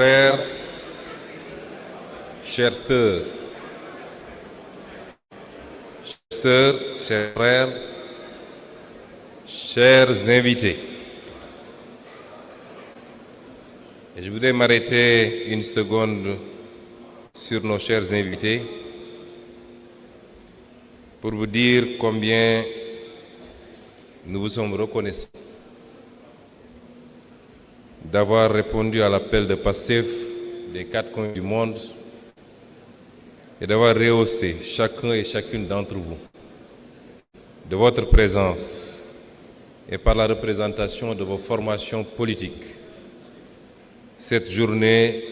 frères, chères sœurs, chers frères, chers invités, et je voudrais m'arrêter une seconde sur nos chers invités pour vous dire combien nous vous sommes reconnaissants d'avoir répondu à l'appel de Pastef des 4 coins du monde et d'avoir rehaussé chacun et chacune d'entre vous de votre présence et par la représentation de vos formations politiques cette journée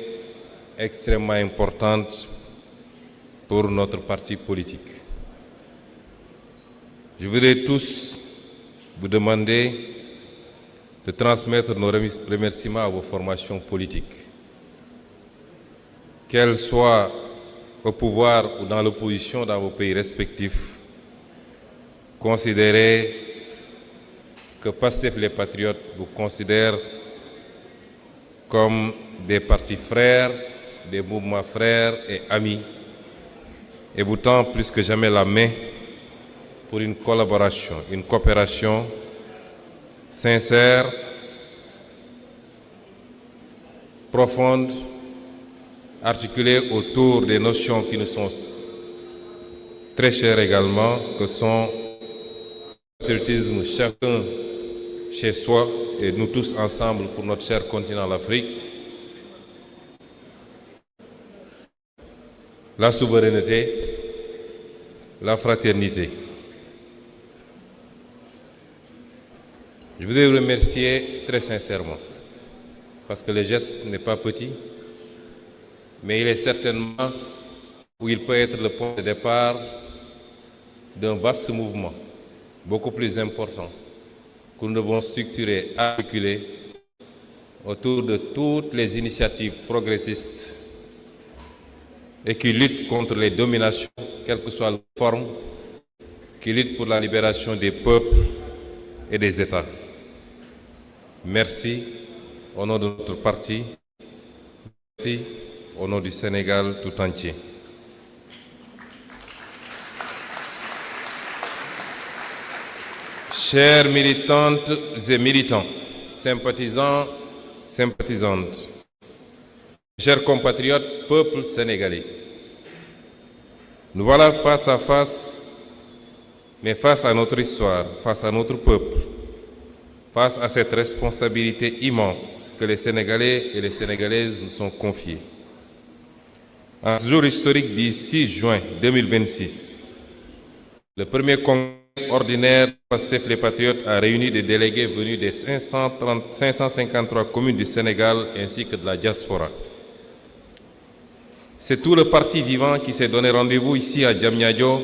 extrêmement importante pour notre parti politique. Je voudrais tous vous demander de transmettre nos remerciements à vos formations politiques. Qu'elles soient au pouvoir ou dans l'opposition dans vos pays respectifs, considérez que Pastef les Patriotes vous considèrent comme des partis frères, des mouvements frères et amis, et vous tend plus que jamais la main pour une collaboration, une coopération sincère, profonde, articulée autour des notions qui nous sont très chères également, que sont le patriotisme chacun chez soi et nous tous ensemble pour notre cher continent l'Afrique, la souveraineté, la fraternité. Je voudrais vous remercier très sincèrement, parce que le geste n'est pas petit, mais il est certainement où il peut être le point de départ d'un vaste mouvement, beaucoup plus important, que nous devons structurer, articuler autour de toutes les initiatives progressistes et qui luttent contre les dominations, quelle que soit la forme, qui luttent pour la libération des peuples et des États. Merci au nom de notre parti, merci au nom du Sénégal tout entier. Chères militantes et militants, sympathisants, sympathisantes, chers compatriotes, peuple sénégalais, nous voilà face à face, mais face à notre histoire, face à notre peuple, face à cette responsabilité immense que les Sénégalais et les Sénégalaises nous sont confiés. En ce jour historique du 6 juin 2026, le premier congrès ordinaire Pastef les Patriotes a réuni des délégués venus des 553 communes du Sénégal ainsi que de la diaspora. C'est tout le parti vivant qui s'est donné rendez-vous ici à Diamniadio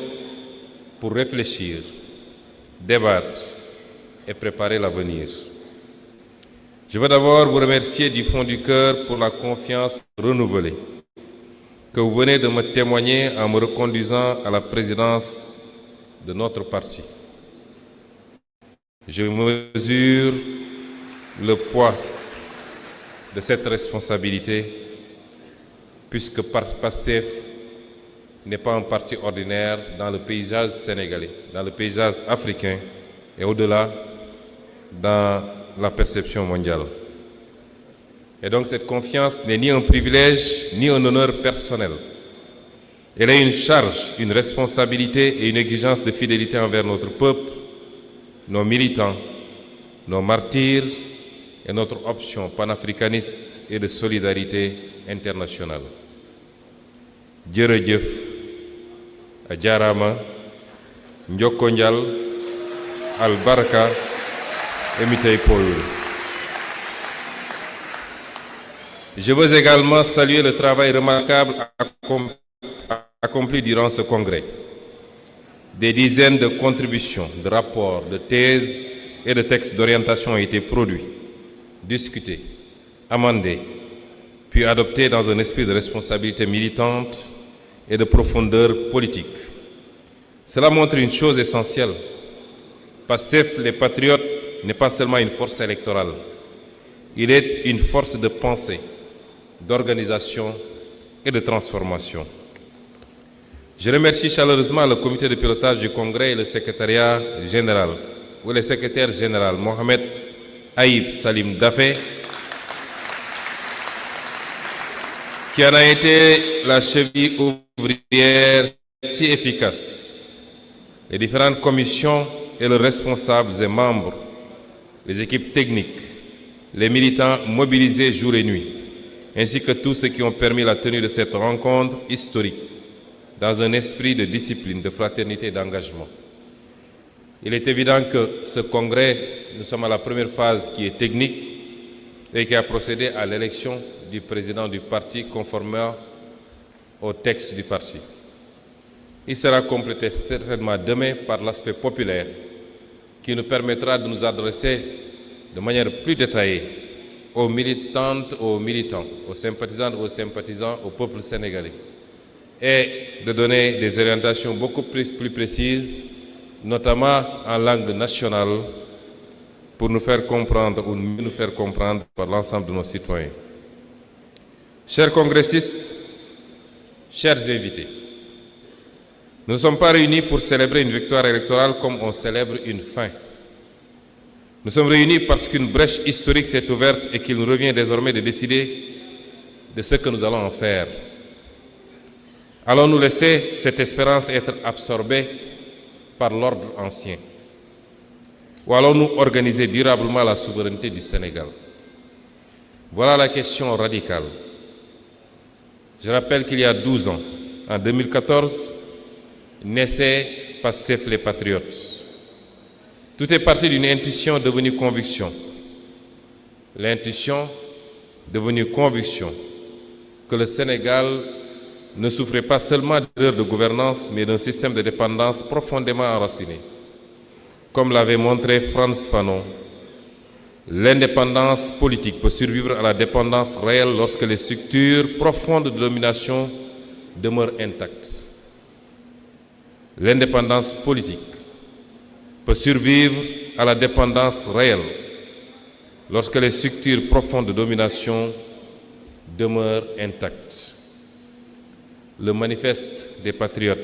pour réfléchir, débattre et préparer l'avenir. Je veux d'abord vous remercier du fond du cœur pour la confiance renouvelée que vous venez de me témoigner en me reconduisant à la présidence de notre parti. Je mesure le poids de cette responsabilité puisque Pastef n'est pas un parti ordinaire dans le paysage sénégalais, dans le paysage africain et au-delà dans la perception mondiale. Et donc cette confiance n'est ni un privilège ni un honneur personnel. Elle est une charge, une responsabilité et une exigence de fidélité envers notre peuple, nos militants, nos martyrs et notre option panafricaniste et de solidarité internationale. Jërëjëf, a jaaraama, njokko njal, albarka, et mitey poyul. Je veux également saluer le travail remarquable accompli durant ce congrès. Des dizaines de contributions, de rapports, de thèses et de textes d'orientation ont été produits, discutés, amendés, puis adoptés dans un esprit de responsabilité militante et de profondeur politique. Cela montre une chose essentielle. Pastef les Patriotes n'est pas seulement une force électorale, il est une force de pensée, d'organisation et de transformation. Je remercie chaleureusement le comité de pilotage du Congrès et le secrétariat général, ou le secrétaire général Mohamed Aïb Salim Dafé, qui en a été la cheville ouvrière si efficace. Les différentes commissions et leurs responsables et membres, les équipes techniques, les militants mobilisés jour et nuit, ainsi que tous ceux qui ont permis la tenue de cette rencontre historique dans un esprit de discipline, de fraternité et d'engagement. Il est évident que ce congrès, nous sommes à la première phase qui est technique et qui a procédé à l'élection du président du parti conformément au texte du parti. Il sera complété certainement demain par l'aspect populaire qui nous permettra de nous adresser de manière plus détaillée aux militantes, aux militants, aux sympathisantes, aux sympathisants, au peuple sénégalais et de donner des orientations beaucoup plus précises, notamment en langue nationale, pour nous faire comprendre ou mieux nous faire comprendre par l'ensemble de nos citoyens. Chers congressistes, chers invités, nous ne sommes pas réunis pour célébrer une victoire électorale comme on célèbre une fin. Nous sommes réunis parce qu'une brèche historique s'est ouverte et qu'il nous revient désormais de décider de ce que nous allons en faire. Allons-nous laisser cette espérance être absorbée par l'ordre ancien? Ou allons-nous organiser durablement la souveraineté du Sénégal? Voilà la question radicale. Je rappelle qu'il y a 12 ans, en 2014, naissait Pastef les Patriotes. Tout est parti d'une intuition devenue conviction. L'intuition devenue conviction que le Sénégal ne souffrait pas seulement d'erreurs de gouvernance, mais d'un système de dépendance profondément enraciné. Comme l'avait montré Frantz Fanon, l'indépendance politique peut survivre à la dépendance réelle lorsque les structures profondes de domination demeurent intactes. L'indépendance politique peut survivre à la dépendance réelle lorsque les structures profondes de domination demeurent intactes. Le manifeste des patriotes,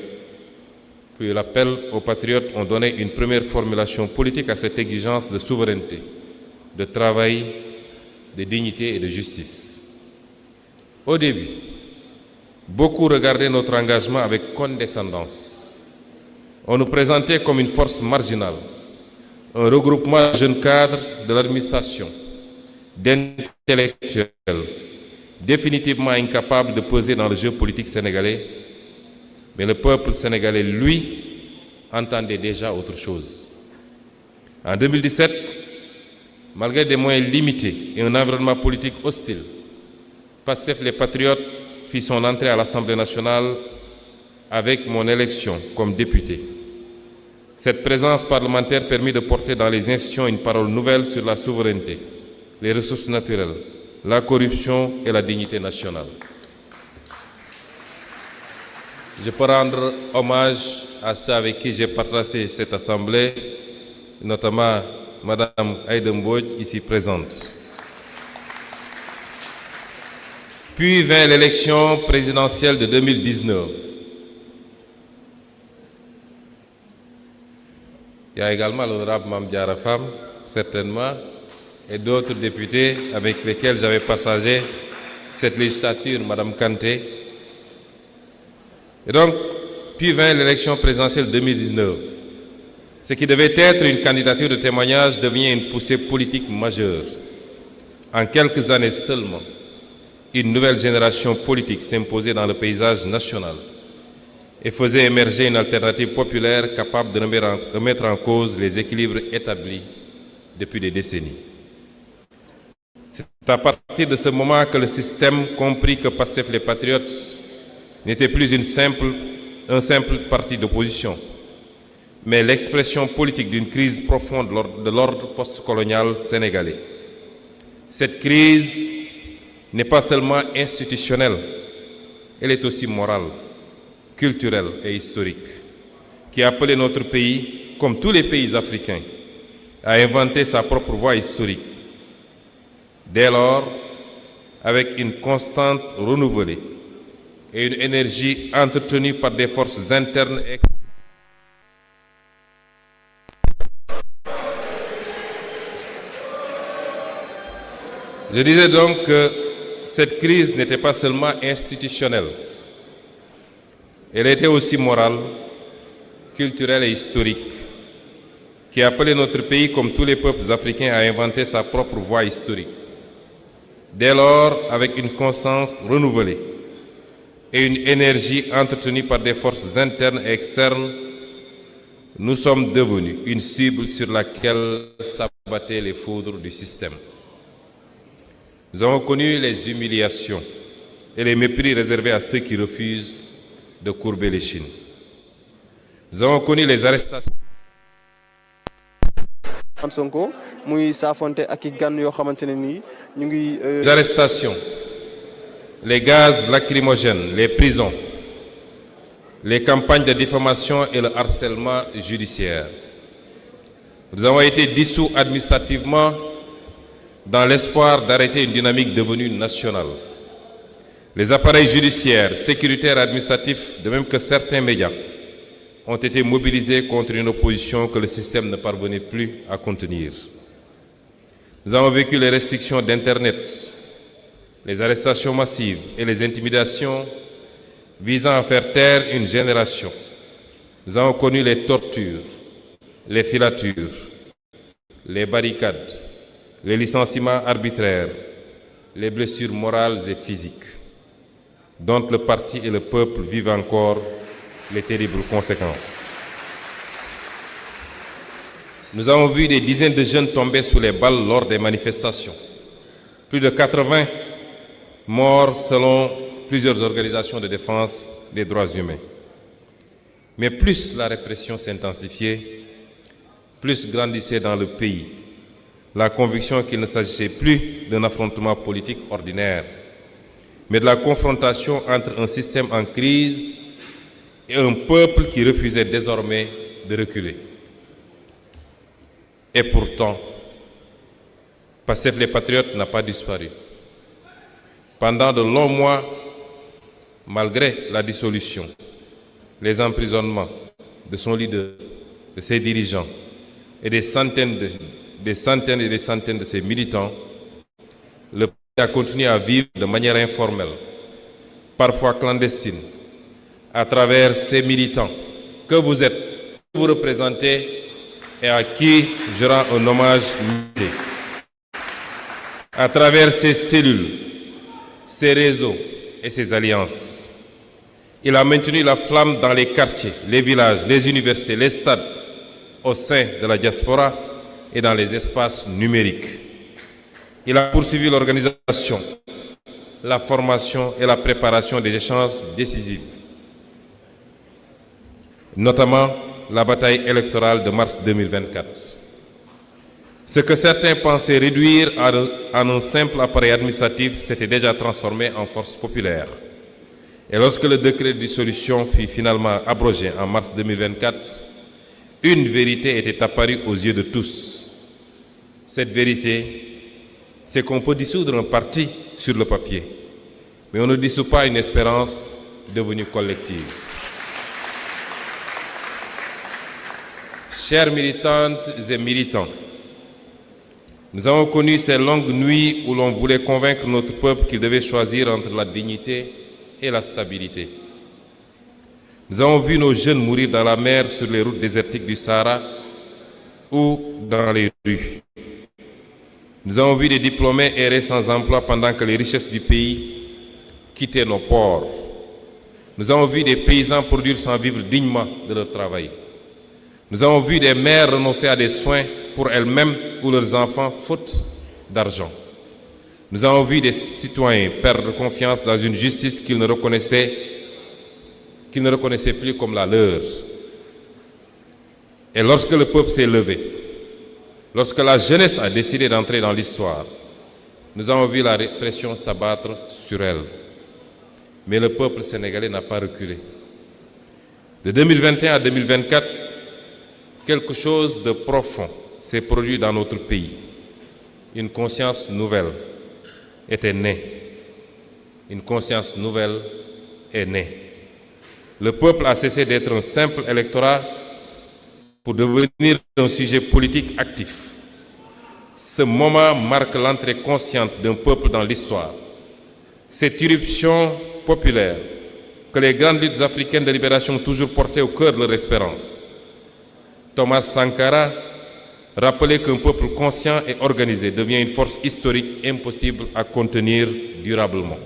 puis l'appel aux patriotes ont donné une première formulation politique à cette exigence de souveraineté, de travail, de dignité et de justice. Au début, beaucoup regardaient notre engagement avec condescendance. On nous présentait comme une force marginale, un regroupement de jeunes cadres de l'administration, d'intellectuels, définitivement incapables de peser dans le jeu politique sénégalais. Mais le peuple sénégalais, lui, entendait déjà autre chose. En 2017, malgré des moyens limités et un environnement politique hostile, Pastef les Patriotes fit son entrée à l'Assemblée nationale avec mon élection comme député. Cette présence parlementaire permit de porter dans les institutions une parole nouvelle sur la souveraineté, les ressources naturelles, la corruption et la dignité nationale. Je peux rendre hommage à ceux avec qui j'ai partagé cette assemblée, notamment Madame Aïda Mbodj, ici présente. Puis vint l'élection présidentielle de 2019. Il y a également l'honorable Mame Diarra Fam, certainement, et d'autres députés avec lesquels j'avais partagé cette législature, Madame Kanté. Et donc, puis vint l'élection présidentielle 2019. Ce qui devait être une candidature de témoignage devient une poussée politique majeure. En quelques années seulement, une nouvelle génération politique s'imposait dans le paysage national et faisait émerger une alternative populaire capable de remettre en cause les équilibres établis depuis des décennies. C'est à partir de ce moment que le système comprit que Pastef les Patriotes n'était plus un simple parti d'opposition, mais l'expression politique d'une crise profonde de l'ordre postcolonial sénégalais. Cette crise n'est pas seulement institutionnelle, elle est aussi morale, culturelle et historique, qui a appelé notre pays, comme tous les pays africains, à inventer sa propre voie historique. Dès lors, avec une constante renouvelée et une énergie entretenue par des forces internes et externes. Je disais donc que cette crise n'était pas seulement institutionnelle, elle était aussi morale, culturelle et historique, qui appelait notre pays, comme tous les peuples africains, à inventer sa propre voie historique. Dès lors, avec une conscience renouvelée et une énergie entretenue par des forces internes et externes, nous sommes devenus une cible sur laquelle s'abattaient les foudres du système. Nous avons connu les humiliations et les mépris réservés à ceux qui refusent de courber l'échine. Nous avons connu les arrestations. Les arrestations, les gaz lacrymogènes, les prisons, les campagnes de diffamation et le harcèlement judiciaire. Nous avons été dissous administrativement dans l'espoir d'arrêter une dynamique devenue nationale. Les appareils judiciaires, sécuritaires et administratifs, de même que certains médias, ont été mobilisés contre une opposition que le système ne parvenait plus à contenir. Nous avons vécu les restrictions d'Internet, les arrestations massives et les intimidations visant à faire taire une génération. Nous avons connu les tortures, les filatures, les barricades, les licenciements arbitraires, les blessures morales et physiques, dont le parti et le peuple vivent encore les terribles conséquences. Nous avons vu des dizaines de jeunes tomber sous les balles lors des manifestations. Plus de 80 morts selon plusieurs organisations de défense des droits humains. Mais plus la répression s'intensifiait, plus grandissait dans le pays la conviction qu'il ne s'agissait plus d'un affrontement politique ordinaire, mais de la confrontation entre un système en crise et un peuple qui refusait désormais de reculer. Et pourtant, Pastef les Patriotes n'a pas disparu. Pendant de longs mois, malgré la dissolution, les emprisonnements de son leader, de ses dirigeants et des centaines et des centaines de ses militants, le pays a continué à vivre de manière informelle, parfois clandestine, à travers ces militants que vous êtes, que vous représentez et à qui je rends un hommage limité. À travers ces cellules, ces réseaux et ces alliances, il a maintenu la flamme dans les quartiers, les villages, les universités, les stades, au sein de la diaspora et dans les espaces numériques. Il a poursuivi l'organisation, la formation et la préparation des échanges décisifs, notamment la bataille électorale de mars 2024. Ce que certains pensaient réduire en un simple appareil administratif s'était déjà transformé en force populaire. Et lorsque le décret de dissolution fut finalement abrogé en mars 2024, une vérité était apparue aux yeux de tous. Cette vérité, c'est qu'on peut dissoudre un parti sur le papier, mais on ne dissout pas une espérance devenue collective. Chères militantes et militants, nous avons connu ces longues nuits où l'on voulait convaincre notre peuple qu'il devait choisir entre la dignité et la stabilité. Nous avons vu nos jeunes mourir dans la mer, sur les routes désertiques du Sahara ou dans les rues. Nous avons vu des diplômés errer sans emploi pendant que les richesses du pays quittaient nos ports. Nous avons vu des paysans produire sans vivre dignement de leur travail. Nous avons vu des mères renoncer à des soins pour elles-mêmes ou leurs enfants faute d'argent. Nous avons vu des citoyens perdre confiance dans une justice qu'ils ne reconnaissaient plus comme la leur. Et lorsque le peuple s'est levé, lorsque la jeunesse a décidé d'entrer dans l'histoire, nous avons vu la répression s'abattre sur elle. Mais le peuple sénégalais n'a pas reculé. De 2021 à 2024, quelque chose de profond s'est produit dans notre pays. Une conscience nouvelle était née. une conscience nouvelle est née. Le peuple a cessé d'être un simple électorat pour devenir un sujet politique actif. Ce moment marque l'entrée consciente d'un peuple dans l'histoire. Cette irruption populaire que les grandes luttes africaines de libération ont toujours portées au cœur de leur espérance. Thomas Sankara rappelait qu'un peuple conscient et organisé devient une force historique impossible à contenir durablement.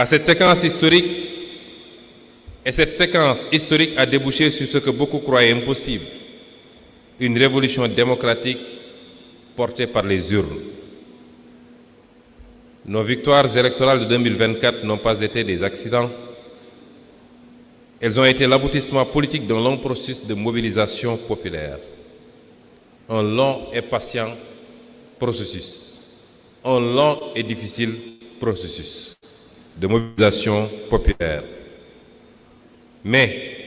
Cette séquence historique a débouché sur ce que beaucoup croyaient impossible, une révolution démocratique portée par les urnes. Nos victoires électorales de 2024 n'ont pas été des accidents. Elles ont été l'aboutissement politique d'un long processus de mobilisation populaire. Un long et patient processus. Un long et difficile processus de mobilisation populaire. Mais,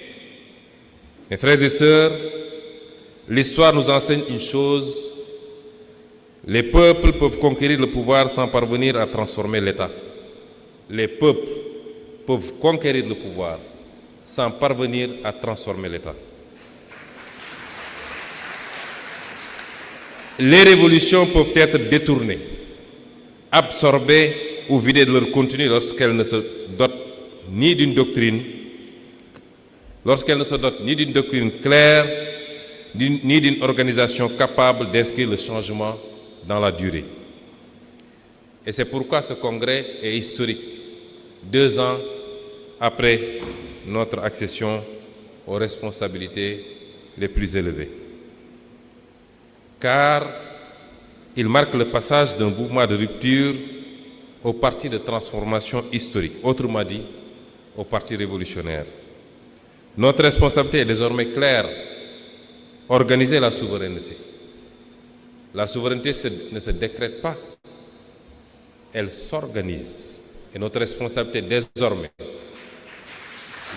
mes frères et sœurs, l'histoire nous enseigne une chose: les peuples peuvent conquérir le pouvoir sans parvenir à transformer l'État. Les peuples peuvent conquérir le pouvoir sans parvenir à transformer l'État. Les révolutions peuvent être détournées, absorbées ou vidées de leur contenu lorsqu'elles ne se dotent ni d'une doctrine claire, ni d'une organisation capable d'inscrire le changement dans la durée. Et c'est pourquoi ce congrès est historique, 2 ans après notre accession aux responsabilités les plus élevées. Car il marque le passage d'un mouvement de rupture au parti de transformation historique, autrement dit, au parti révolutionnaire. Notre responsabilité est désormais claire: organiser la souveraineté. La souveraineté ne se décrète pas, elle s'organise. Et notre responsabilité désormais,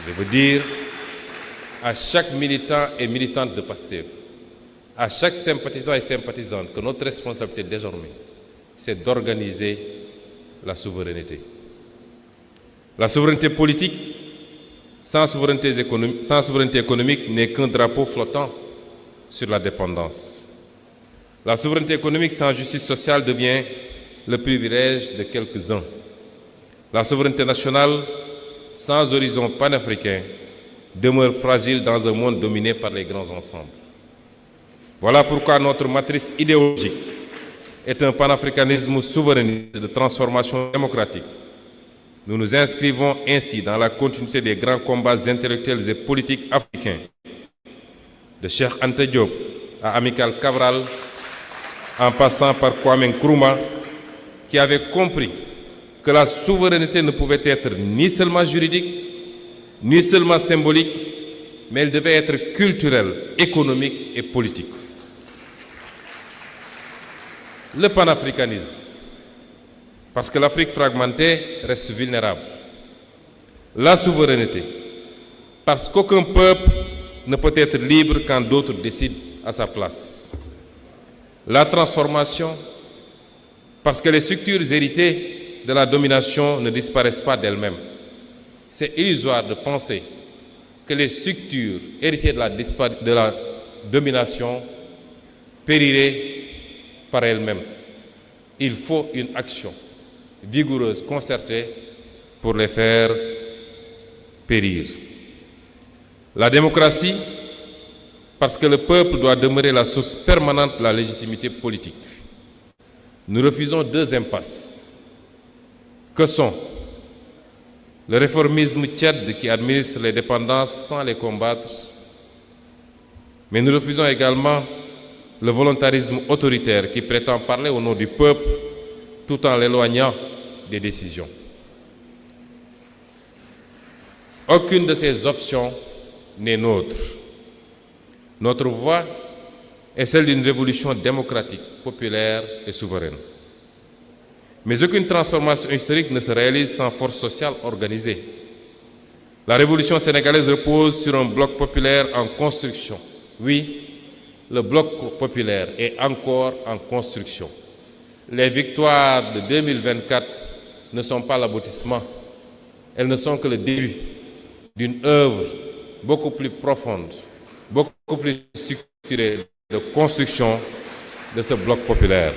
je veux dire à chaque militant et militante de PASTEF, à chaque sympathisant et sympathisante, que notre responsabilité désormais, c'est d'organiser la souveraineté. La souveraineté politique, sans souveraineté économique, n'est qu'un drapeau flottant sur la dépendance. La souveraineté économique sans justice sociale devient le privilège de quelques-uns. La souveraineté nationale sans horizon panafricain demeure fragile dans un monde dominé par les grands ensembles. Voilà pourquoi notre matrice idéologique est un panafricanisme souverainiste de transformation démocratique. Nous nous inscrivons ainsi dans la continuité des grands combats intellectuels et politiques africains, de Cheikh Anta Diop à Amical Cabral, en passant par Kwame Nkrumah, qui avait compris que la souveraineté ne pouvait être ni seulement juridique, ni seulement symbolique, mais elle devait être culturelle, économique et politique. Le panafricanisme, parce que l'Afrique fragmentée reste vulnérable. La souveraineté, parce qu'aucun peuple ne peut être libre quand d'autres décident à sa place. La transformation, parce que les structures héritées de la domination ne disparaissent pas d'elles-mêmes. C'est illusoire de penser que les structures héritées de la domination périraient par elles-mêmes. Il faut une action vigoureuse, concertée, pour les faire périr. La démocratie, parce que le peuple doit demeurer la source permanente de la légitimité politique. Nous refusons 2 impasses, que sont le réformisme tiède qui administre les dépendances sans les combattre, mais nous refusons également le volontarisme autoritaire qui prétend parler au nom du peuple tout en l'éloignant des décisions. Aucune de ces options n'est nôtre. Notre voie est celle d'une révolution démocratique, populaire et souveraine. Mais aucune transformation historique ne se réalise sans force sociale organisée. La révolution sénégalaise repose sur un bloc populaire en construction. Oui, le bloc populaire est encore en construction. Les victoires de 2024 ne sont pas l'aboutissement, elles ne sont que le début d'une œuvre beaucoup plus profonde, beaucoup plus structurée de construction de ce bloc populaire.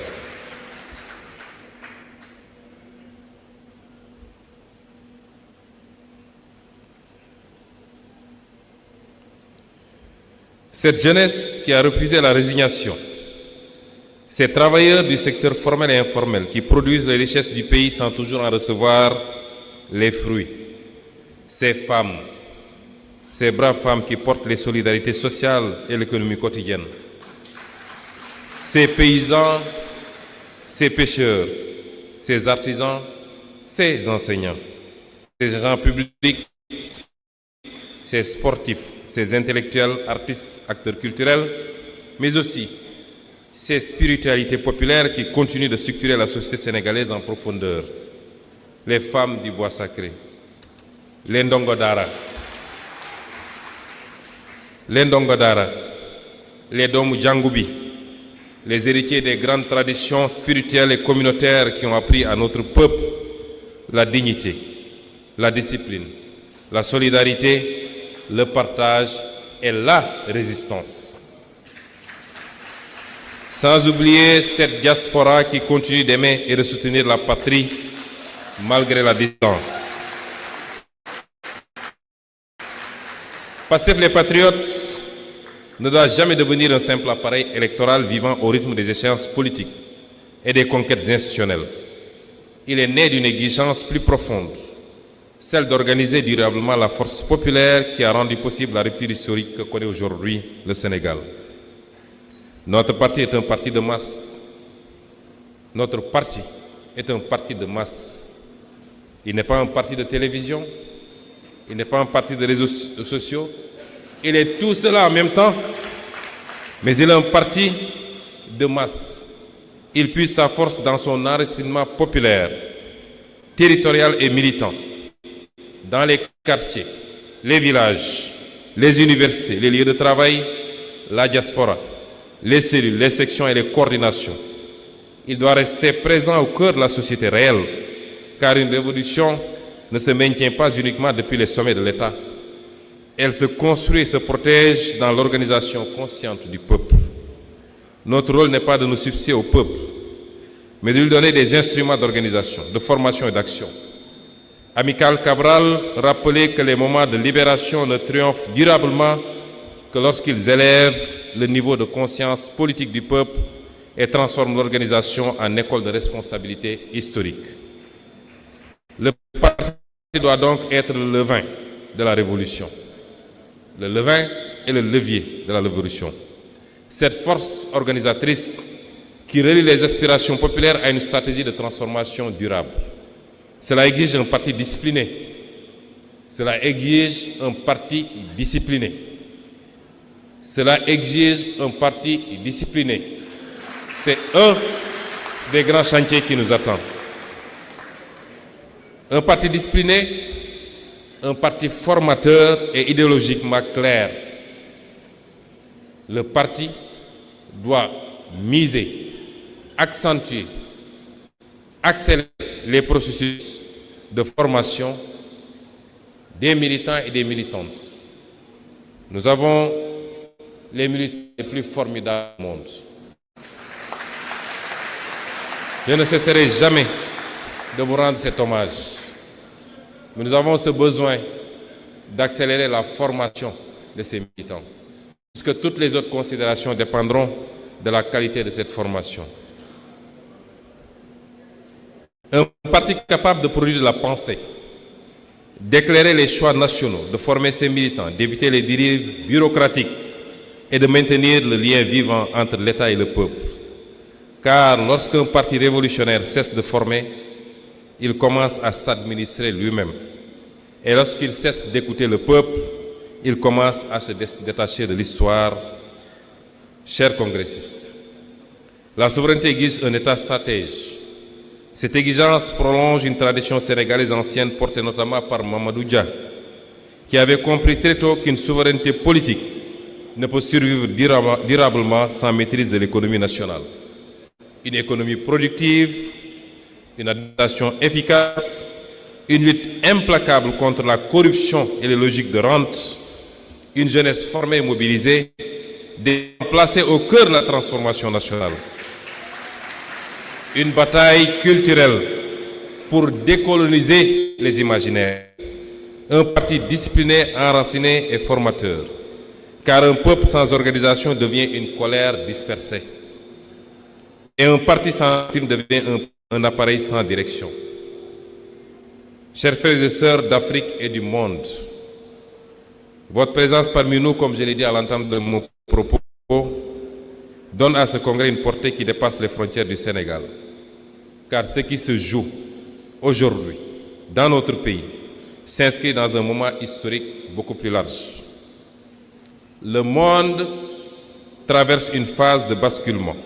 Cette jeunesse qui a refusé la résignation, ces travailleurs du secteur formel et informel qui produisent les richesses du pays sans toujours en recevoir les fruits, ces femmes, ces braves femmes qui portent les solidarités sociales et l'économie quotidienne, ces paysans, ces pêcheurs, ces artisans, ces enseignants, ces agents publics, ces sportifs, ces intellectuels, artistes, acteurs culturels, mais aussi ces spiritualités populaires qui continuent de structurer la société sénégalaise en profondeur. Les femmes du bois sacré, les ndongo dara, les doomu jàngu bi, les héritiers des grandes traditions spirituelles et communautaires qui ont appris à notre peuple la dignité, la discipline, la solidarité, le partage et la résistance. Sans oublier cette diaspora qui continue d'aimer et de soutenir la patrie malgré la distance. Pastef les patriotes ne doit jamais devenir un simple appareil électoral vivant au rythme des échéances politiques et des conquêtes institutionnelles. Il est né d'une exigence plus profonde, celle d'organiser durablement la force populaire qui a rendu possible la rupture historique que connaît aujourd'hui le Sénégal. Notre parti est un parti de masse. Notre parti est un parti de masse. Il n'est pas un parti de télévision, il n'est pas un parti de réseaux sociaux, il est tout cela en même temps, mais il est un parti de masse. Il puise sa force dans son enracinement populaire, territorial et militant, dans les quartiers, les villages, les universités, les lieux de travail, la diaspora, les cellules, les sections et les coordinations. Il doit rester présent au cœur de la société réelle, car une révolution ne se maintient pas uniquement depuis les sommets de l'État. Elle se construit et se protège dans l'organisation consciente du peuple. Notre rôle n'est pas de nous substituer au peuple, mais de lui donner des instruments d'organisation, de formation et d'action. Amical Cabral rappelait que les moments de libération ne triomphent durablement que lorsqu'ils élèvent le niveau de conscience politique du peuple et transforment l'organisation en école de responsabilité historique. Le parti doit donc être le levain de la révolution. Le levain est le levier de la révolution. Cette force organisatrice qui relie les aspirations populaires à une stratégie de transformation durable. Cela exige un parti discipliné. Cela exige un parti discipliné. Cela exige un parti discipliné. C'est un des grands chantiers qui nous attend. Un parti discipliné, un parti formateur et idéologiquement clair. Le parti doit miser, accentuer, accélérer les processus de formation des militants et des militantes. Nous avons les militants les plus formidables du monde. Je ne cesserai jamais de vous rendre cet hommage. Mais nous avons ce besoin d'accélérer la formation de ces militants, puisque toutes les autres considérations dépendront de la qualité de cette formation. Un parti capable de produire de la pensée, d'éclairer les choix nationaux, de former ses militants, d'éviter les dérives bureaucratiques et de maintenir le lien vivant entre l'État et le peuple. Car lorsqu'un parti révolutionnaire cesse de former, il commence à s'administrer lui-même. Et lorsqu'il cesse d'écouter le peuple, il commence à se détacher de l'histoire. Chers congressistes, la souveraineté exige un État stratège. Cette exigence prolonge une tradition sénégalaise ancienne portée notamment par Mamadou Dia, qui avait compris très tôt qu'une souveraineté politique ne peut survivre durablement sans maîtrise de l'économie nationale. une économie productive, une administration efficace, une lutte implacable contre la corruption et les logiques de rente, une jeunesse formée et mobilisée, placée au cœur de la transformation nationale. Une bataille culturelle pour décoloniser les imaginaires. Un parti discipliné, enraciné et formateur. Car un peuple sans organisation devient une colère dispersée. Et un parti sans film devient un appareil sans direction. Chers frères et sœurs d'Afrique et du monde, votre présence parmi nous, comme je l'ai dit à l'entame de mon propos, donne à ce congrès une portée qui dépasse les frontières du Sénégal. Car ce qui se joue aujourd'hui dans notre pays s'inscrit dans un moment historique beaucoup plus large. Le monde traverse une phase de basculement.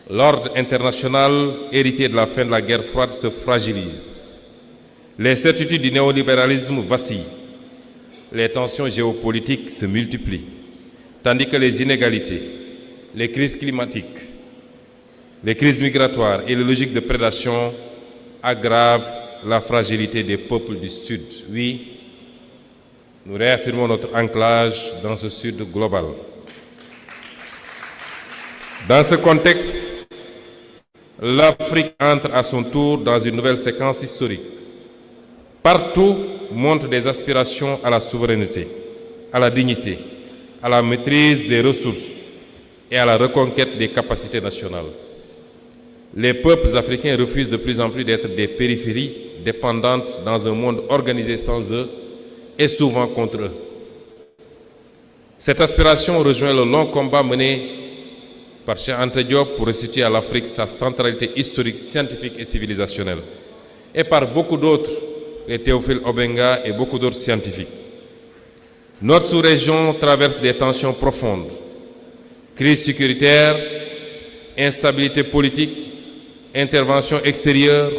L'ordre international hérité de la fin de la guerre froide se fragilise. Les certitudes du néolibéralisme vacillent. Les tensions géopolitiques se multiplient, tandis que les inégalités, les crises climatiques, les crises migratoires et les logiques de prédation aggravent la fragilité des peuples du Sud. Oui, nous réaffirmons notre ancrage dans ce Sud global. Dans ce contexte, l'Afrique entre à son tour dans une nouvelle séquence historique. Partout montrent des aspirations à la souveraineté, à la dignité, à la maîtrise des ressources et à la reconquête des capacités nationales. Les peuples africains refusent de plus en plus d'être des périphéries dépendantes dans un monde organisé sans eux et souvent contre eux. Cette aspiration rejoint le long combat mené par Cheikh Anta Diop pour restituer à l'Afrique sa centralité historique, scientifique et civilisationnelle, et par beaucoup d'autres, les Théophile Obenga et beaucoup d'autres scientifiques. Notre sous-région traverse des tensions profondes, crise sécuritaire, instabilité politique, intervention extérieure,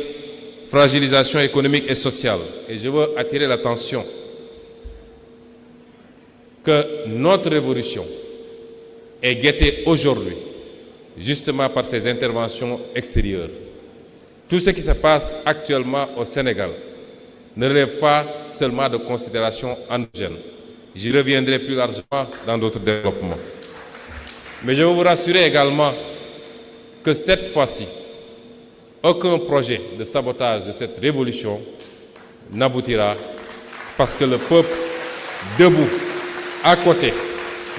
fragilisation économique et sociale. Et je veux attirer l'attention que notre révolution est guettée aujourd'hui, justement par ces interventions extérieures. Tout ce qui se passe actuellement au Sénégal ne relève pas seulement de considérations endogènes. J'y reviendrai plus largement dans d'autres développements. Mais je veux vous rassurer également que cette fois-ci, aucun projet de sabotage de cette révolution n'aboutira parce que le peuple, debout, à côté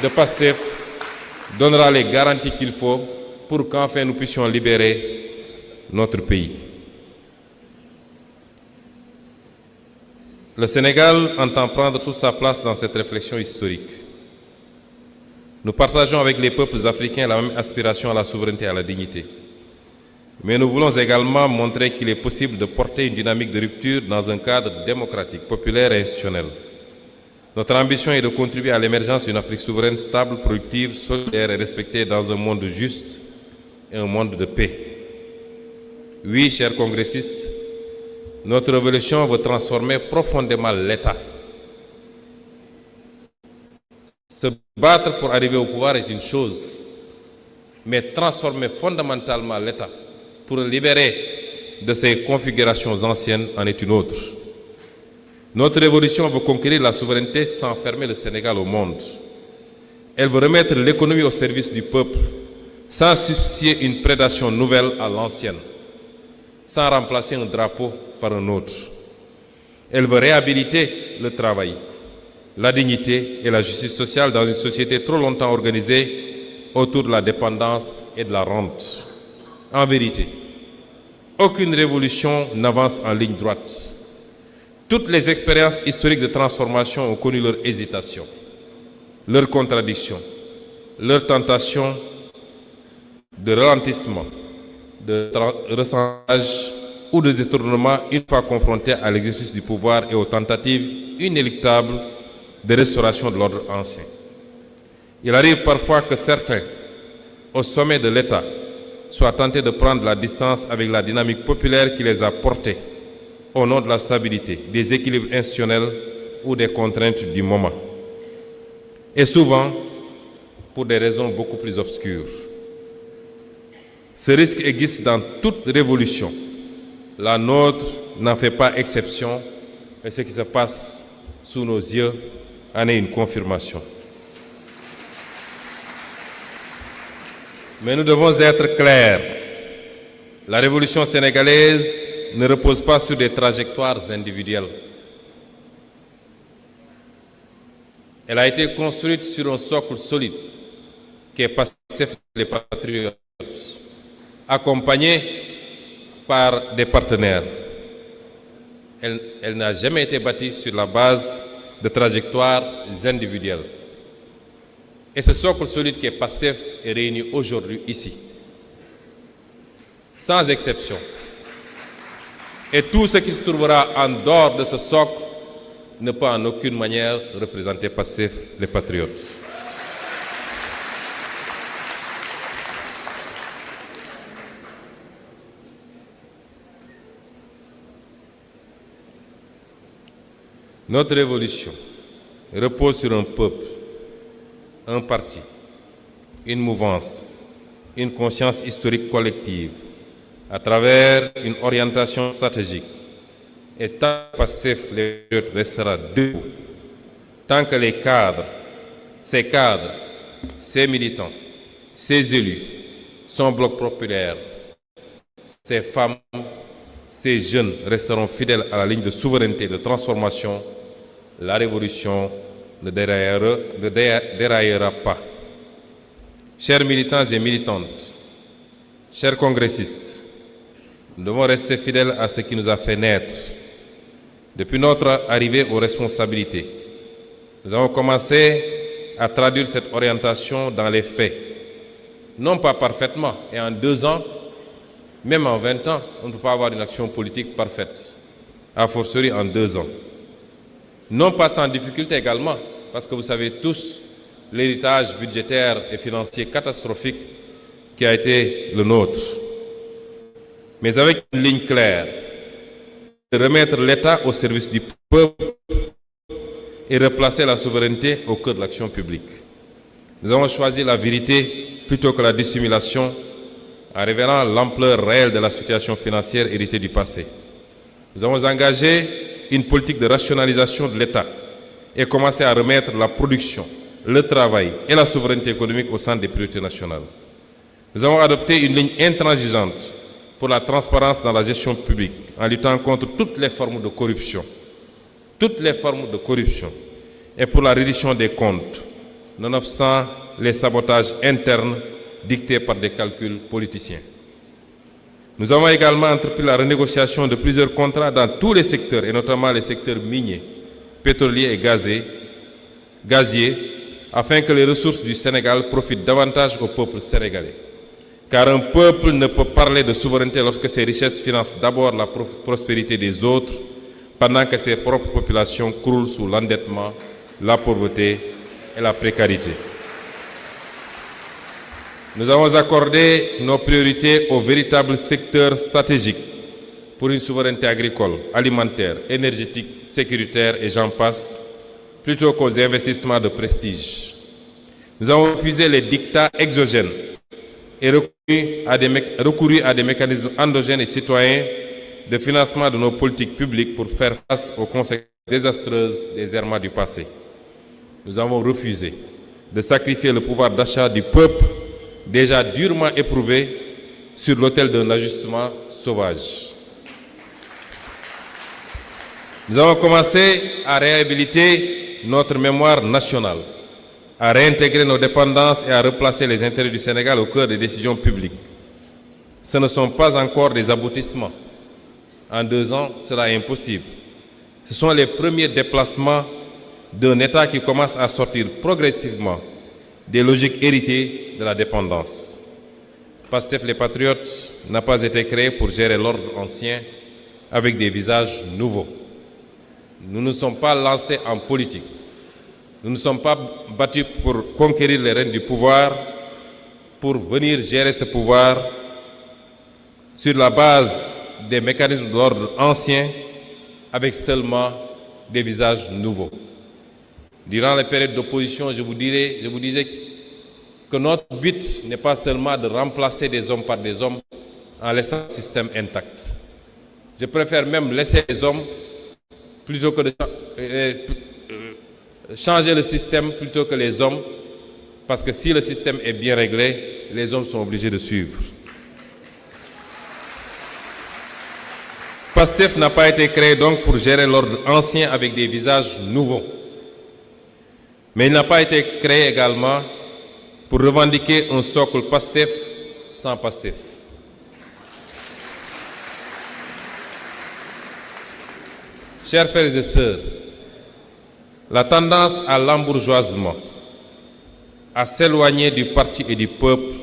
de PASTEF, donnera les garanties qu'il faut pour qu'enfin nous puissions libérer notre pays. Le Sénégal entend prendre toute sa place dans cette réflexion historique. Nous partageons avec les peuples africains la même aspiration à la souveraineté et à la dignité. Mais nous voulons également montrer qu'il est possible de porter une dynamique de rupture dans un cadre démocratique, populaire et institutionnel. Notre ambition est de contribuer à l'émergence d'une Afrique souveraine, stable, productive, solidaire et respectée dans un monde juste et un monde de paix. Oui, chers congressistes, notre révolution veut transformer profondément l'État. Se battre pour arriver au pouvoir est une chose, mais transformer fondamentalement l'État pour le libérer de ses configurations anciennes en est une autre. Notre révolution veut conquérir la souveraineté sans fermer le Sénégal au monde. Elle veut remettre l'économie au service du peuple, sans substituer une prédation nouvelle à l'ancienne, sans remplacer un drapeau par un autre. Elle veut réhabiliter le travail, la dignité et la justice sociale dans une société trop longtemps organisée autour de la dépendance et de la rente. En vérité, aucune révolution n'avance en ligne droite. Toutes les expériences historiques de transformation ont connu leur hésitation, leur contradiction, leur tentation de ralentissement, de ressentage ou de détournement une fois confrontés à l'exercice du pouvoir et aux tentatives inéluctables de restauration de l'ordre ancien. Il arrive parfois que certains, au sommet de l'État, soient tentés de prendre la distance avec la dynamique populaire qui les a portés au nom de la stabilité, des équilibres institutionnels ou des contraintes du moment. Et souvent, pour des raisons beaucoup plus obscures. Ce risque existe dans toute révolution. La nôtre n'en fait pas exception et ce qui se passe sous nos yeux en est une confirmation. Mais nous devons être clairs. La révolution sénégalaise ne repose pas sur des trajectoires individuelles. Elle a été construite sur un socle solide qui est Pastef les Patriotes, accompagné par des partenaires. Elle n'a jamais été bâtie sur la base de trajectoires individuelles. Et ce socle solide qui est Pastef est réuni aujourd'hui ici, sans exception. Et tout ce qui se trouvera en dehors de ce socle ne peut en aucune manière représenter Pastef les Patriotes. Notre révolution repose sur un peuple, un parti, une mouvance, une conscience historique collective, à travers une orientation stratégique. Et tant que Pastef les Patriotes restera debout, tant que les cadres, ces militants, ces élus, son bloc populaire, ces femmes, ces jeunes resteront fidèles à la ligne de souveraineté et de transformation, la révolution ne déraillera pas. Chers militants et militantes, chers congressistes, nous devons rester fidèles à ce qui nous a fait naître. Depuis notre arrivée aux responsabilités, nous avons commencé à traduire cette orientation dans les faits. Non pas parfaitement, et en 2 ans, même en 20 ans, on ne peut pas avoir une action politique parfaite, a fortiori en 2 ans. Non pas sans difficulté également, parce que vous savez tous l'héritage budgétaire et financier catastrophique qui a été le nôtre. Mais avec une ligne claire, de remettre l'État au service du peuple et replacer la souveraineté au cœur de l'action publique. Nous avons choisi la vérité plutôt que la dissimulation en révélant l'ampleur réelle de la situation financière héritée du passé. Nous avons engagé une politique de rationalisation de l'État et commencé à remettre la production, le travail et la souveraineté économique au centre des priorités nationales. Nous avons adopté une ligne intransigeante pour la transparence dans la gestion publique en luttant contre toutes les formes de corruption. Toutes les formes de corruption et pour la reddition des comptes, nonobstant les sabotages internes dictés par des calculs politiciens. Nous avons également entrepris la renégociation de plusieurs contrats dans tous les secteurs, et notamment les secteurs miniers, pétroliers et gaziers, afin que les ressources du Sénégal profitent davantage au peuple sénégalais. Car un peuple ne peut parler de souveraineté lorsque ses richesses financent d'abord la prospérité des autres, pendant que ses propres populations croulent sous l'endettement, la pauvreté et la précarité. Nous avons accordé nos priorités aux véritables secteurs stratégiques pour une souveraineté agricole, alimentaire, énergétique, sécuritaire et j'en passe, plutôt qu'aux investissements de prestige. Nous avons refusé les dictats exogènes et recouru à des mécanismes endogènes et citoyens de financement de nos politiques publiques pour faire face aux conséquences désastreuses des errements du passé. Nous avons refusé de sacrifier le pouvoir d'achat du peuple déjà durement éprouvé sur l'autel d'un ajustement sauvage. Nous avons commencé à réhabiliter notre mémoire nationale, à réintégrer nos dépendances et à replacer les intérêts du Sénégal au cœur des décisions publiques. Ce ne sont pas encore des aboutissements. En 2 ans, cela est impossible. Ce sont les premiers déplacements d'un État qui commence à sortir progressivement des logiques héritées de la dépendance. Pastef les Patriotes n'a pas été créé pour gérer l'ordre ancien avec des visages nouveaux. Nous ne sommes pas lancés en politique. Nous ne sommes pas battus pour conquérir les rênes du pouvoir, pour venir gérer ce pouvoir sur la base des mécanismes de l'ordre ancien avec seulement des visages nouveaux. Durant les périodes d'opposition, je vous disais que notre but n'est pas seulement de remplacer des hommes par des hommes en laissant le système intact. Je préfère même laisser les hommes plutôt que de changer le système plutôt que les hommes, parce que si le système est bien réglé, les hommes sont obligés de suivre. PASTEF n'a pas été créé donc pour gérer l'ordre ancien avec des visages nouveaux. Mais il n'a pas été créé également pour revendiquer un socle PASTEF sans PASTEF. Chers frères et sœurs, la tendance à l'embourgeoisement, à s'éloigner du parti et du peuple,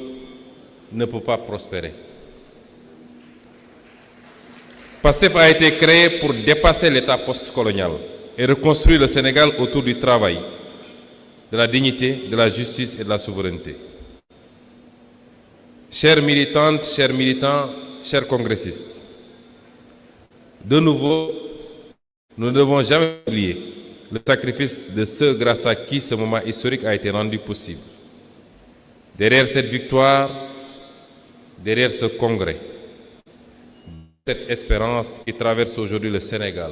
ne peut pas prospérer. PASTEF a été créé pour dépasser l'état postcolonial et reconstruire le Sénégal autour du travail, de la dignité, de la justice et de la souveraineté. Chères militantes, chers militants, chers congressistes, de nouveau, nous ne devons jamais oublier le sacrifice de ceux grâce à qui ce moment historique a été rendu possible. Derrière cette victoire, derrière ce congrès, cette espérance qui traverse aujourd'hui le Sénégal,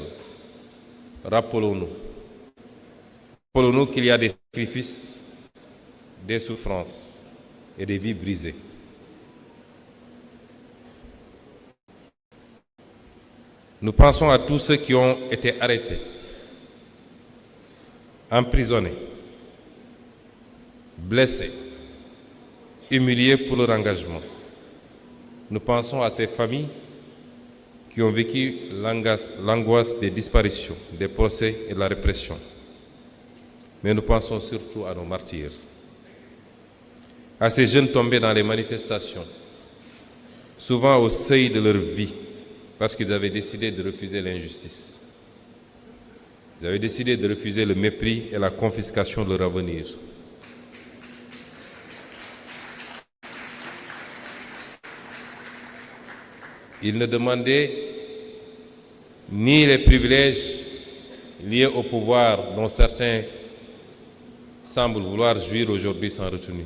rappelons-nous qu'il y a des sacrifices, des souffrances et des vies brisées. Nous pensons à tous ceux qui ont été arrêtés, emprisonnés, blessés, humiliés pour leur engagement. Nous pensons à ces familles qui ont vécu l'angoisse des disparitions, des procès et de la répression. Mais nous pensons surtout à nos martyrs, à ces jeunes tombés dans les manifestations, souvent au seuil de leur vie, parce qu'ils avaient décidé de refuser l'injustice. Ils avaient décidé de refuser le mépris et la confiscation de leur avenir. Ils ne demandaient ni les privilèges liés au pouvoir dont certains semblent vouloir jouir aujourd'hui sans retenue.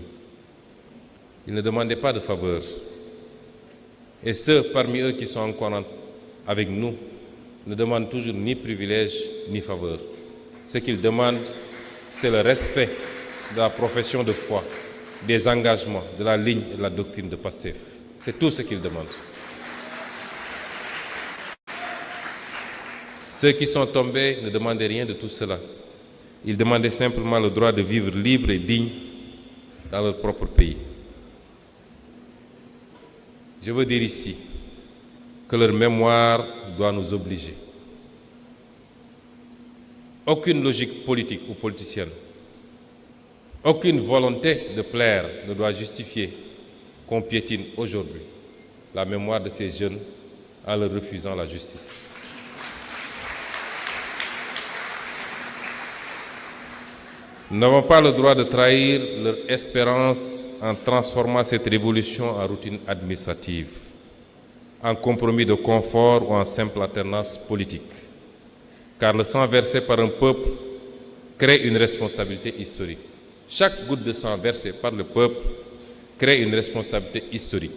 Ils ne demandaient pas de faveur. Et ceux parmi eux qui sont encore avec nous ne demandent toujours ni privilèges ni faveur. Ce qu'ils demandent, c'est le respect de la profession de foi, des engagements, de la ligne et de la doctrine de PASTEF. C'est tout ce qu'ils demandent. Ceux qui sont tombés ne demandaient rien de tout cela. Ils demandaient simplement le droit de vivre libre et digne dans leur propre pays. Je veux dire ici que leur mémoire doit nous obliger. Aucune logique politique ou politicienne, aucune volonté de plaire ne doit justifier qu'on piétine aujourd'hui la mémoire de ces jeunes en leur refusant la justice. Nous n'avons pas le droit de trahir leur espérance en transformant cette révolution en routine administrative, en compromis de confort ou en simple alternance politique. Car le sang versé par un peuple crée une responsabilité historique. Chaque goutte de sang versée par le peuple crée une responsabilité historique.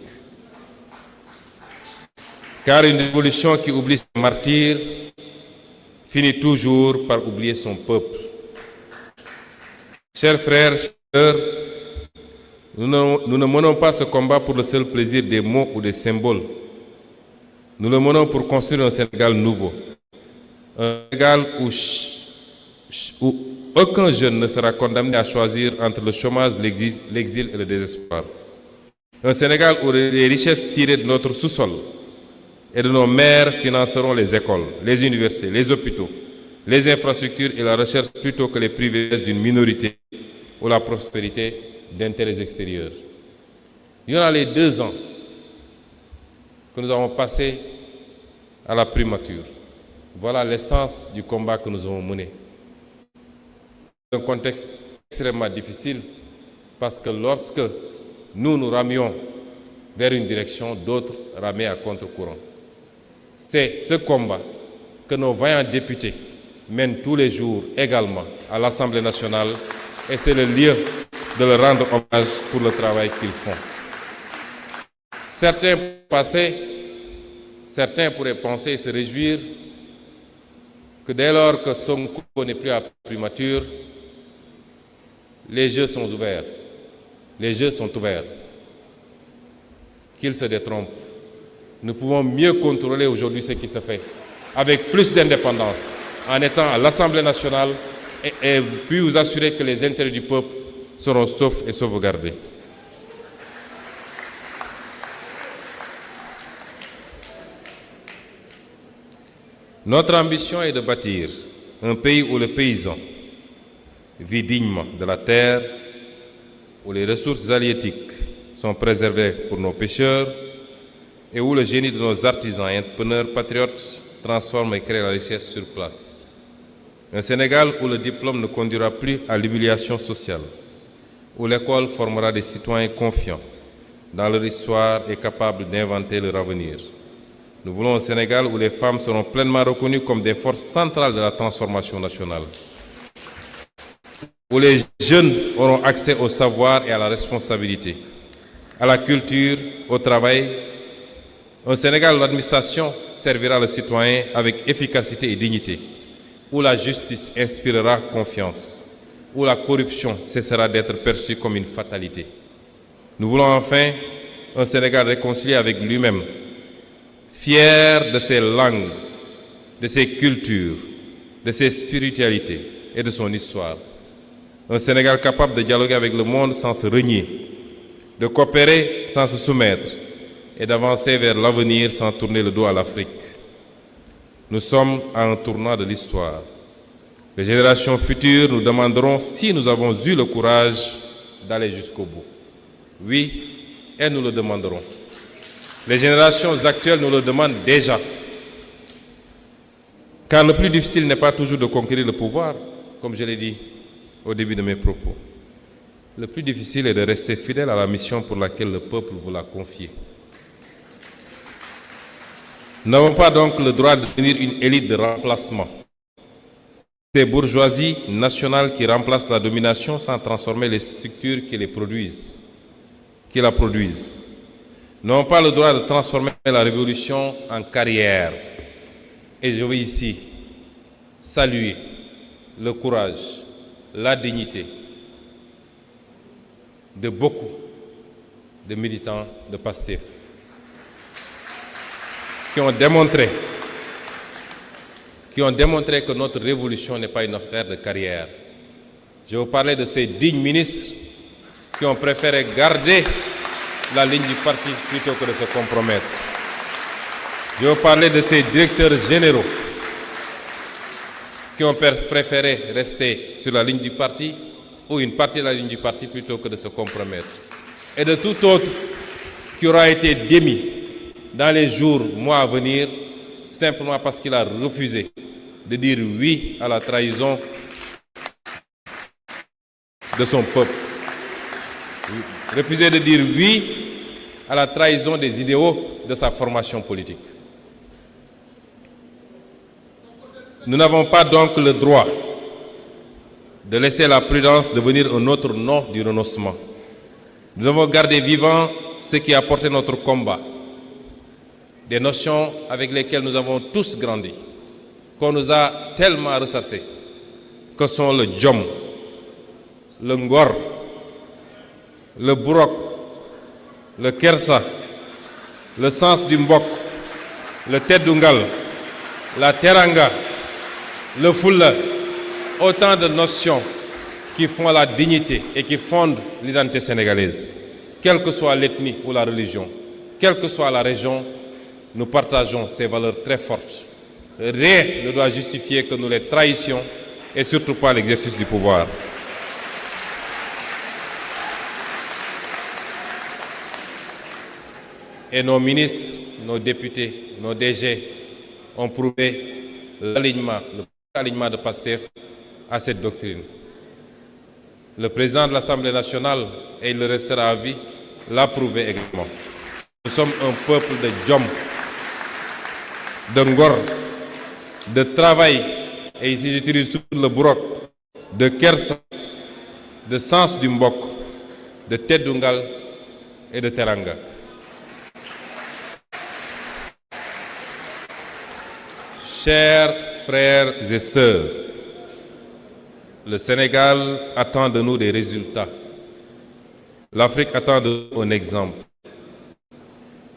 Car une révolution qui oublie ses martyrs finit toujours par oublier son peuple. Chers frères, chers sœurs, nous ne menons pas ce combat pour le seul plaisir des mots ou des symboles. Nous le menons pour construire un Sénégal nouveau. Un Sénégal où aucun jeune ne sera condamné à choisir entre le chômage, l'exil et le désespoir. Un Sénégal où les richesses tirées de notre sous-sol et de nos mers financeront les écoles, les universités, les hôpitaux, les infrastructures et la recherche plutôt que les privilèges d'une minorité ou la prospérité d'intérêts extérieurs. Durant les 2 ans que nous avons passés à la primature, voilà l'essence du combat que nous avons mené. C'est un contexte extrêmement difficile parce que lorsque nous ramions vers une direction, d'autres ramaient à contre-courant. C'est ce combat que nos vaillants députés mènent tous les jours également à l'Assemblée nationale et c'est le lieu de leur rendre hommage pour le travail qu'ils font. Certains pourraient penser et se réjouir que dès lors que Sonko n'est plus à primature, les jeux sont ouverts. Les jeux sont ouverts. Qu'ils se détrompent. Nous pouvons mieux contrôler aujourd'hui ce qui se fait, avec plus d'indépendance, en étant à l'Assemblée nationale et puis vous assurer que les intérêts du peuple seront saufs et sauvegardés. Notre ambition est de bâtir un pays où le paysan vit dignement de la terre, où les ressources halieutiques sont préservées pour nos pêcheurs et où le génie de nos artisans et entrepreneurs patriotes transforme et crée la richesse sur place. Un Sénégal où le diplôme ne conduira plus à l'humiliation sociale, où l'école formera des citoyens confiants dans leur histoire et capables d'inventer leur avenir. Nous voulons un Sénégal où les femmes seront pleinement reconnues comme des forces centrales de la transformation nationale, où les jeunes auront accès au savoir et à la responsabilité, à la culture, au travail. Un Sénégal où l'administration servira le citoyen avec efficacité et dignité, où la justice inspirera confiance, où la corruption cessera d'être perçue comme une fatalité. Nous voulons enfin un Sénégal réconcilié avec lui-même, fier de ses langues, de ses cultures, de ses spiritualités et de son histoire. Un Sénégal capable de dialoguer avec le monde sans se renier, de coopérer sans se soumettre et d'avancer vers l'avenir sans tourner le dos à l'Afrique. Nous sommes à un tournant de l'histoire. Les générations futures nous demanderont si nous avons eu le courage d'aller jusqu'au bout. Oui, et nous le demanderons. Les générations actuelles nous le demandent déjà. Car le plus difficile n'est pas toujours de conquérir le pouvoir, comme je l'ai dit au début de mes propos. Le plus difficile est de rester fidèle à la mission pour laquelle le peuple vous l'a confiée. Nous n'avons pas donc le droit de devenir une élite de remplacement. Ces bourgeoisies nationales qui remplacent la domination sans transformer les structures qui la produisent. Nous n'avons pas le droit de transformer la révolution en carrière. Et je veux ici saluer le courage, la dignité de beaucoup de militants de PASTEF qui ont démontré que notre révolution n'est pas une affaire de carrière. Je vous parlais de ces dignes ministres qui ont préféré garder la ligne du parti plutôt que de se compromettre. Je vous parlais de ces directeurs généraux qui ont préféré rester sur la ligne du parti ou une partie de la ligne du parti plutôt que de se compromettre. Et de tout autre qui aura été démis dans les jours, mois à venir, simplement parce qu'il a refusé de dire oui à la trahison de son peuple. Refuser de dire oui à la trahison des idéaux de sa formation politique. Nous n'avons pas donc le droit de laisser la prudence devenir un autre nom du renoncement. Nous devons garder vivant ce qui a porté notre combat, des notions avec lesquelles nous avons tous grandi, qu'on nous a tellement ressassées, que sont le djom, le ngor, le burok, le kersa, le sens du mbok, le teddungal, la teranga, le fulla, autant de notions qui font la dignité et qui fondent l'identité sénégalaise. Quelle que soit l'ethnie ou la religion, quelle que soit la région, nous partageons ces valeurs très fortes. Rien ne doit justifier que nous les trahissions et surtout pas l'exercice du pouvoir. Et nos ministres, nos députés, nos DG ont prouvé l'alignement de PASTEF à cette doctrine. Le président de l'Assemblée nationale, et il le restera à vie, l'a prouvé également. Nous sommes un peuple de djom, de ngor, de travail, et ici j'utilise tout le burok, de kersa, de sens du mbok, de Teddungal et de Teranga. Chers frères et sœurs, le Sénégal attend de nous des résultats. L'Afrique attend de nous un exemple.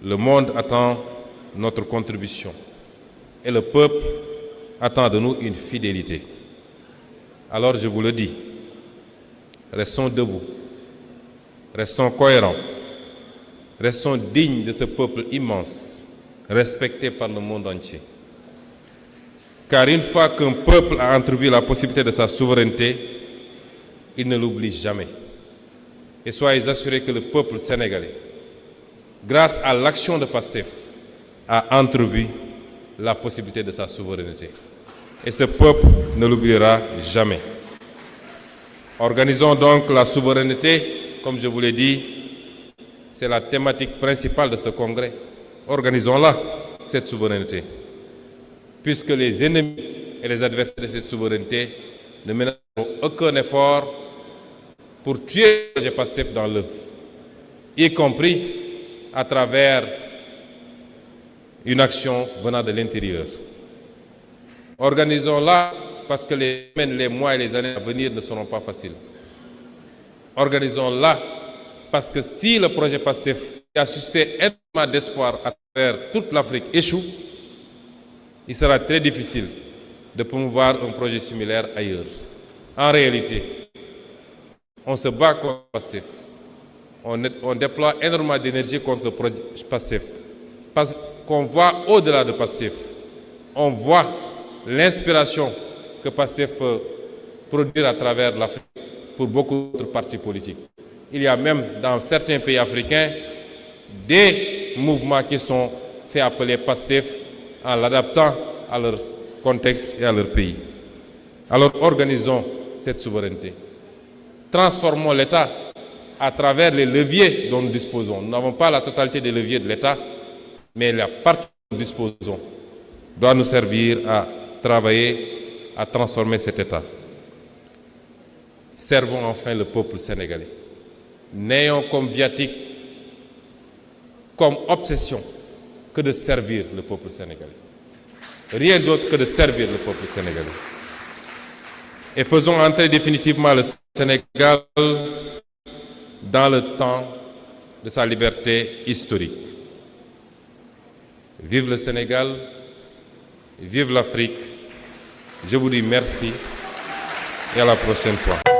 Le monde attend notre contribution. Et le peuple attend de nous une fidélité. Alors je vous le dis, restons debout, restons cohérents, restons dignes de ce peuple immense, respecté par le monde entier. Car une fois qu'un peuple a entrevu la possibilité de sa souveraineté, il ne l'oublie jamais. Et soyez assurés que le peuple sénégalais, grâce à l'action de PASTEF, a entrevu la possibilité de sa souveraineté. Et ce peuple ne l'oubliera jamais. Organisons donc la souveraineté, comme je vous l'ai dit, c'est la thématique principale de ce congrès. Organisons-la, cette souveraineté. Puisque les ennemis et les adversaires de cette souveraineté ne mèneront aucun effort pour tuer le projet PASTEF dans l'œuf, y compris à travers une action venant de l'intérieur. Organisons-la parce que les semaines, les mois et les années à venir ne seront pas faciles. Organisons-la parce que si le projet PASTEF qui a suscité énormément d'espoir à travers toute l'Afrique échoue, il sera très difficile de promouvoir un projet similaire ailleurs. En réalité, on se bat contre le PASTEF. On déploie énormément d'énergie contre le projet PASTEF. Parce qu'on voit au-delà de PASTEF. On voit l'inspiration que PASTEF peut produire à travers l'Afrique pour beaucoup d'autres partis politiques. Il y a même dans certains pays africains des mouvements qui sont faits appeler PASTEF en l'adaptant à leur contexte et à leur pays. Alors organisons cette souveraineté. Transformons l'État à travers les leviers dont nous disposons. Nous n'avons pas la totalité des leviers de l'État, mais la partie dont nous disposons doit nous servir à travailler, à transformer cet État. Servons enfin le peuple sénégalais. N'ayons comme viatique, comme obsession, que de servir le peuple sénégalais. Rien d'autre que de servir le peuple sénégalais. Et faisons entrer définitivement le Sénégal dans le temps de sa liberté historique. Vive le Sénégal, vive l'Afrique. Je vous dis merci et à la prochaine fois.